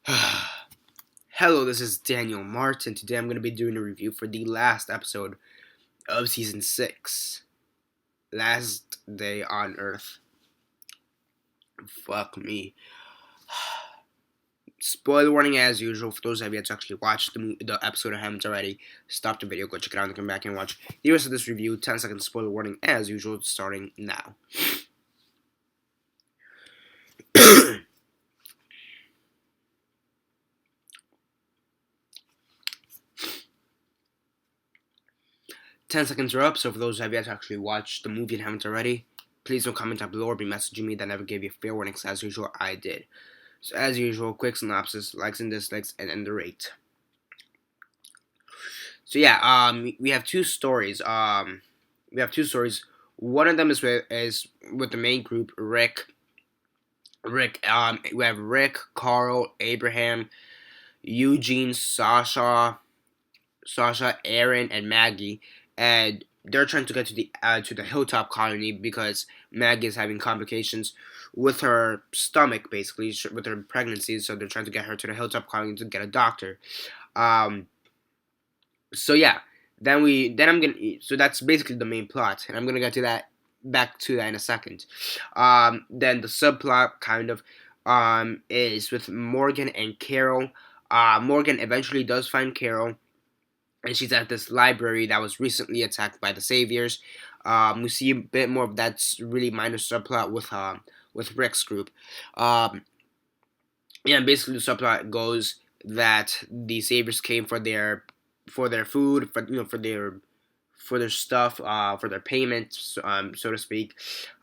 Hello, this is Daniel Mart, and today I'm going to be doing a review for the last episode of Season 6, Last Day on Earth. Fuck me. Spoiler warning as usual, for those of you to actually watch the episode or haven't already, stop the video, go check it out, and come back and watch the rest of this review. 10-second spoiler warning as usual, starting now. 10 seconds are up, so for those of you to actually watch the movie and haven't already, please don't comment down below or be messaging me that never gave you fair warnings. As usual, I did. So as usual, quick synopsis, likes and dislikes, and end the rate. So yeah, we have two stories. One of them is with the main group, Rick. We have Rick, Carl, Abraham, Eugene, Sasha, Aaron, and Maggie, and they're trying to get to the Hilltop colony because Maggie is having complications with her stomach, basically with her pregnancy. So they're trying to get her to the Hilltop colony to get a doctor. So yeah, so that's basically the main plot, and I'm gonna get to that back to that in a second. Then the subplot kind of is with Morgan and Carol. Morgan eventually does find Carol, and she's at this library that was recently attacked by the Saviors. We see a bit more of that really minor subplot with Rick's group. Yeah, basically the subplot goes that the Saviors came for their food, for their stuff, for their payment, so to speak.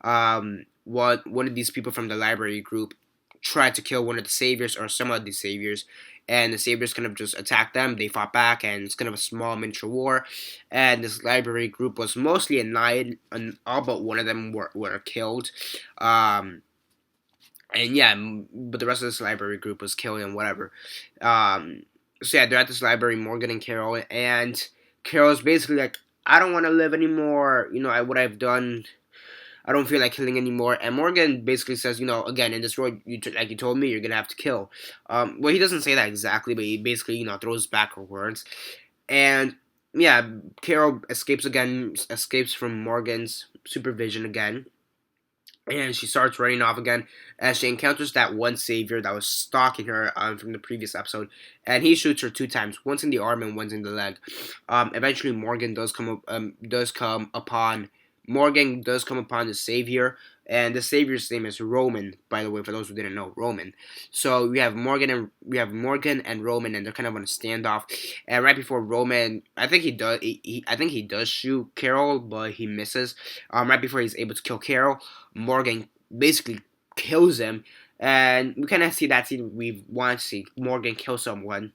One of these people from the library group tried to kill one of the Saviors or some of the Saviors, and the Saviors kind of just attacked them. They fought back, and it's kind of a small miniature war. And this library group was mostly annihilated, and all but one of them were killed. And yeah, but the rest of this library group was killed and whatever. So yeah, they're at this library, Morgan and Carol, and Carol's basically like, I don't want to live anymore. What I've done, I don't feel like killing anymore. And Morgan basically says, again, in this world, like you told me, you're gonna have to kill. Well, he doesn't say that exactly, but he basically, throws back her words. And yeah, Carol escapes from Morgan's supervision again. And she starts running off again as she encounters that one Savior that was stalking her from the previous episode, and he shoots her 2 times, once in the arm and once in the leg. Eventually, Morgan does come upon the Savior, and the Savior's name is Roman. By the way, for those who didn't know, Roman. So we have Morgan and Roman, and they're kind of on a standoff. And right before Roman, I think he does shoot Carol, but he misses. Right before he's able to kill Carol, Morgan basically kills him, and we kind of see that scene we want to see. Morgan kill someone,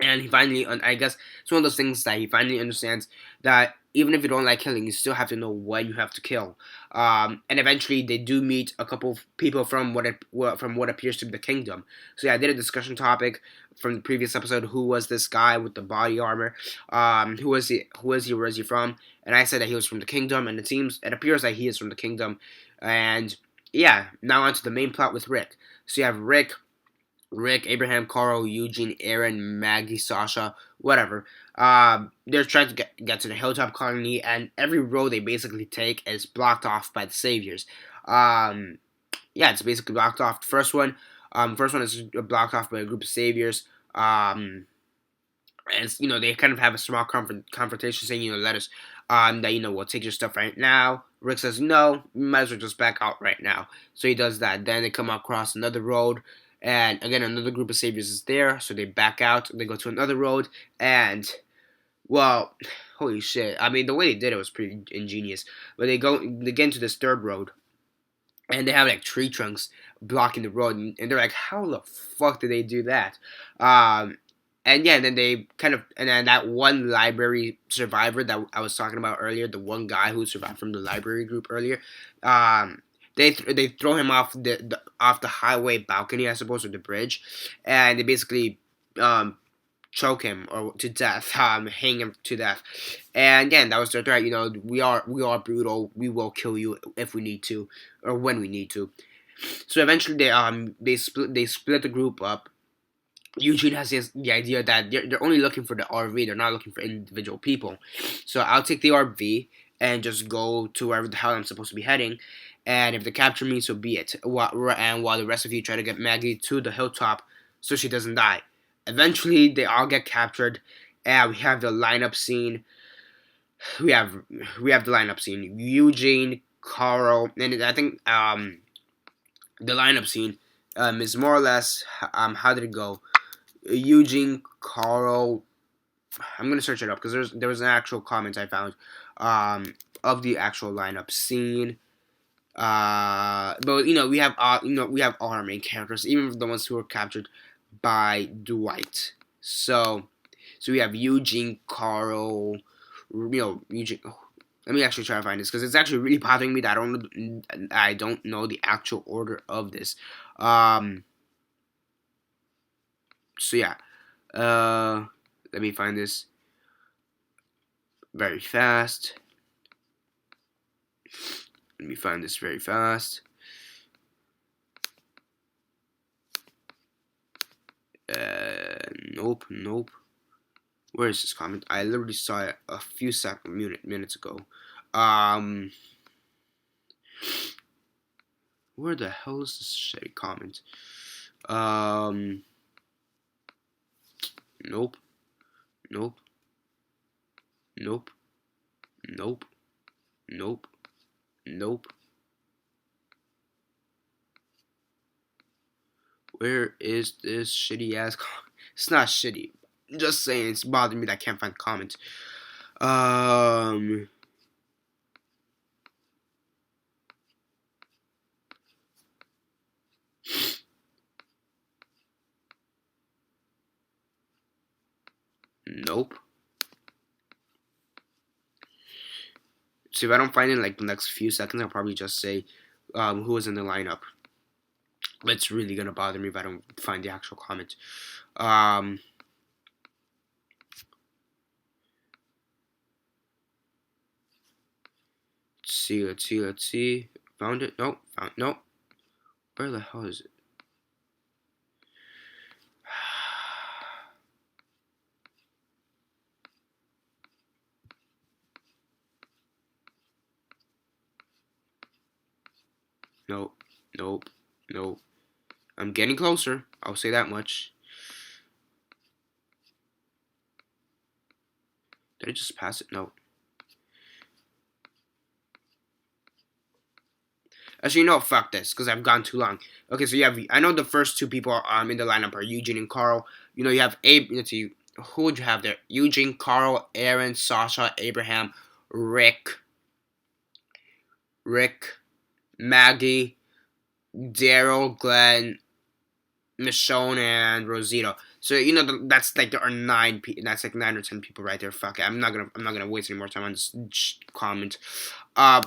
and he finally, I guess it's one of those things that he finally understands that even if you don't like killing, you still have to know when you have to kill. And eventually, they do meet a couple of people from what appears to be the kingdom. So yeah, I did a discussion topic from the previous episode. Who was this guy with the body armor? Who was he? Where is he from? And I said that he was from the kingdom, and it appears that he is from the kingdom. And yeah, now onto the main plot with Rick. So you have Rick, Abraham, Carl, Eugene, Aaron, Maggie, Sasha, whatever. They're trying to get to the Hilltop colony, and every road they basically take is blocked off by the Saviors. Yeah, it's basically blocked off. The first one is blocked off by a group of Saviors. And they kind of have a small confrontation, saying, let us, that we'll take your stuff right now. Rick says no, we might as well just back out right now. So he does that. Then they come across another road. And again, another group of Saviors is there, so they back out. They go to another road, and well, holy shit! I mean, the way they did it was pretty ingenious. But they get into this third road, and they have like tree trunks blocking the road, and they're like, "How the fuck did they do that?" And yeah, and then and then that one library survivor that I was talking about earlier, the one guy who survived from the library group earlier, they throw him off the highway balcony, I suppose, or the bridge, and they basically choke him or to death, hang him to death. And again, that was their threat. We are brutal. We will kill you if we need to, or when we need to. So eventually, they split the group up. Eugene has the idea that they're only looking for the RV. They're not looking for individual people. So I'll take the RV and just go to wherever the hell I'm supposed to be heading. And if they capture me, so be it. While the rest of you try to get Maggie to the hilltop so she doesn't die. Eventually, they all get captured, and we have the lineup scene. We have the lineup scene. Eugene, Carl, and I think the lineup scene is more or less how did it go? Eugene, Carl. I'm gonna search it up because there was an actual comment I found of the actual lineup scene. But we have all our main characters, even the ones who were captured by Dwight. So we have Eugene, Carl, Eugene. Oh, let me actually try to find this because it's actually really bothering me that I don't know the actual order of this. So yeah, let me find this very fast. Let me find this very fast. Nope. Where is this comment? I literally saw it a few minutes ago. Where the hell is this shitty comment? Nope. Where is this shitty ass comment? It's not shitty. I'm just saying it's bothering me that I can't find comments. Nope. So if I don't find it in like the next few seconds, I'll probably just say who was in the lineup. But it's really gonna bother me if I don't find the actual comment. Let's see. Found it? Nope. Nope. Where the hell is it? Nope. I'm getting closer. I'll say that much. Did I just pass it? No. Actually, no, fuck this, because I've gone too long. Okay, so you have, I know the first two people in the lineup are Eugene and Carl. You have Abe, let's see, who would you have there? Eugene, Carl, Aaron, Sasha, Abraham, Rick, Maggie, Daryl, Glenn, Michonne, and Rosito. So that's like there are 9 people. That's like 9 or 10 people right there. Fuck it. I'm not gonna waste any more time on this comment. So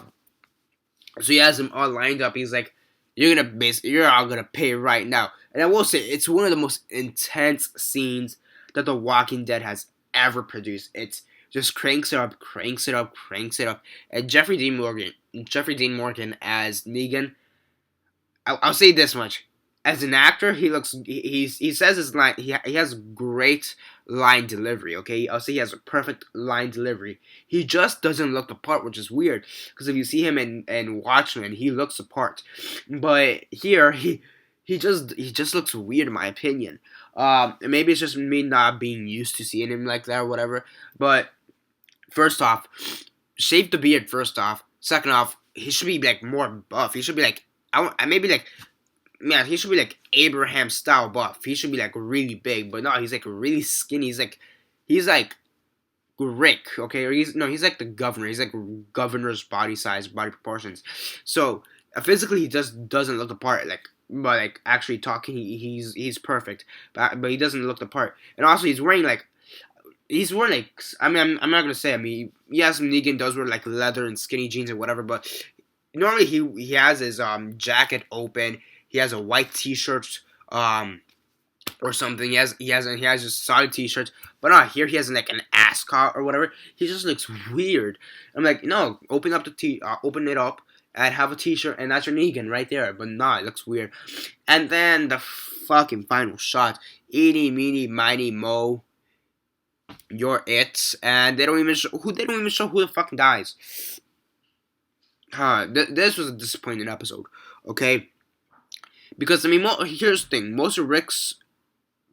he has them all lined up. He's like, you're all gonna pay right now. And I will say, it's one of the most intense scenes that The Walking Dead has ever produced. It's just cranks it up. And Jeffery Dean Morgan as Negan. I'll say this much: as an actor, he says his line. He has great line delivery. Okay, I'll say he has a perfect line delivery. He just doesn't look the part, which is weird because if you see him in Watchmen, he looks the part, but here he just looks weird in my opinion. Maybe it's just me not being used to seeing him like that or whatever. But first off, shave the beard. First off, second off, he should be like more buff. He should be like he should be like Abraham style buff. He should be like really big, but no, he's like really skinny. He's like Rick, okay? Or he's like the governor. He's like governor's body size, body proportions. So physically, he just doesn't look the part. But like actually talking, he's perfect. But he doesn't look the part. And also, he's wearing like. I mean, I'm not gonna say. I mean, yes, Negan does wear like leather and skinny jeans and whatever, but normally he has his jacket open. He has a white T-shirt or something. He has just solid T-shirts, but not here. He has like an ascot or whatever. He just looks weird. I'm like, no, open it up, and have a t-shirt, and that's your Negan right there. But nah, it looks weird. And then the fucking final shot. Eeny, meeny, miny, mo. You're it. And they don't even show who the fucking dies. This was a disappointing episode. Okay? Because, I mean, here's the thing. Most of Rick's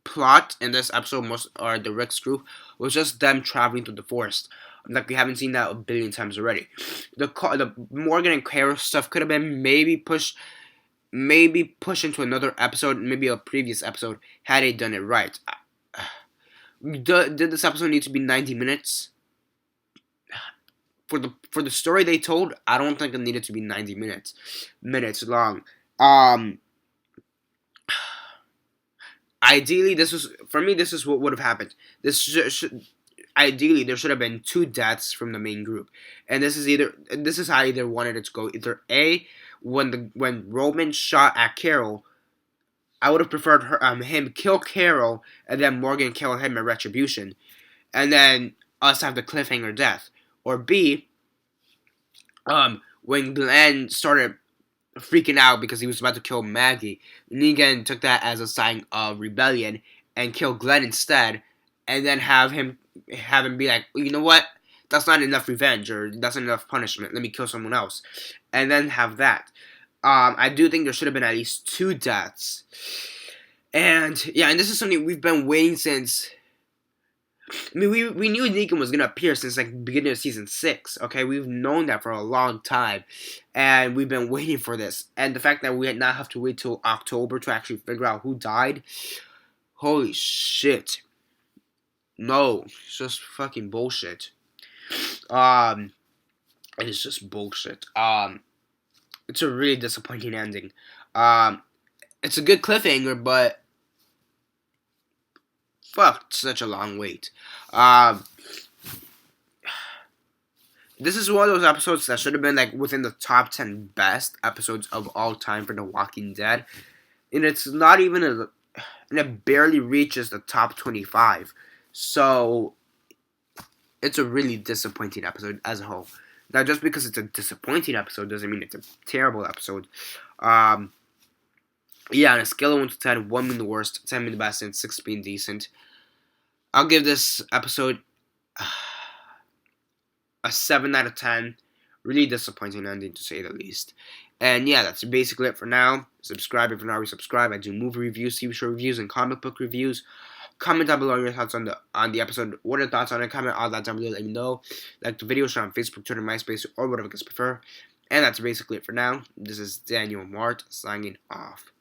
plot in this episode, the Rick's group, was just them traveling through the forest. Like, we haven't seen that a billion times already. The Morgan and Carol stuff could have been maybe pushed into another episode, maybe a previous episode, had they done it right. Did this episode need to be 90 minutes? For the story they told, I don't think it needed to be 90 minutes long. Ideally, this is what would have happened. Ideally, there should have been 2 deaths from the main group, and this is how I either wanted it to go. Either A, when Roman shot at Carol, I would have preferred him kill Carol, and then Morgan kill him in retribution, and then us have the cliffhanger death. Or B, when Glenn started freaking out because he was about to kill Maggie, Negan took that as a sign of rebellion and killed Glenn instead, and then have him be like, you know what? That's not enough revenge, or that's not enough punishment. Let me kill someone else, and then have that. I do think there should have been at least 2 deaths, and yeah, and this is something we've been waiting since. I mean, we knew Negan was gonna appear since like beginning of season 6. Okay, we've known that for a long time, and we've been waiting for this. And the fact that we now have to wait till October to actually figure out who died, holy shit! No, it's just fucking bullshit. It is just bullshit. It's a really disappointing ending. It's a good cliffhanger, but fuck, such a long wait. This is one of those episodes that should have been like within the top 10 best episodes of all time for The Walking Dead, and it's not even and it barely reaches the top 25. So it's a really disappointing episode as a whole. Now, just because it's a disappointing episode doesn't mean it's a terrible episode. Yeah, on a scale of 1 to 10, 1 being the worst, 10 being the best, and 6 being decent, I'll give this episode a 7 out of 10. Really disappointing ending, to say the least. And yeah, that's basically it for now. Subscribe if you're not already subscribed. I do movie reviews, TV show reviews, and comic book reviews. Comment down below your thoughts on the episode. What are your thoughts on it? Comment all that down below. Let me know. Like the video, share on Facebook, Twitter, MySpace, or whatever you guys prefer. And that's basically it for now. This is Daniel Mart signing off.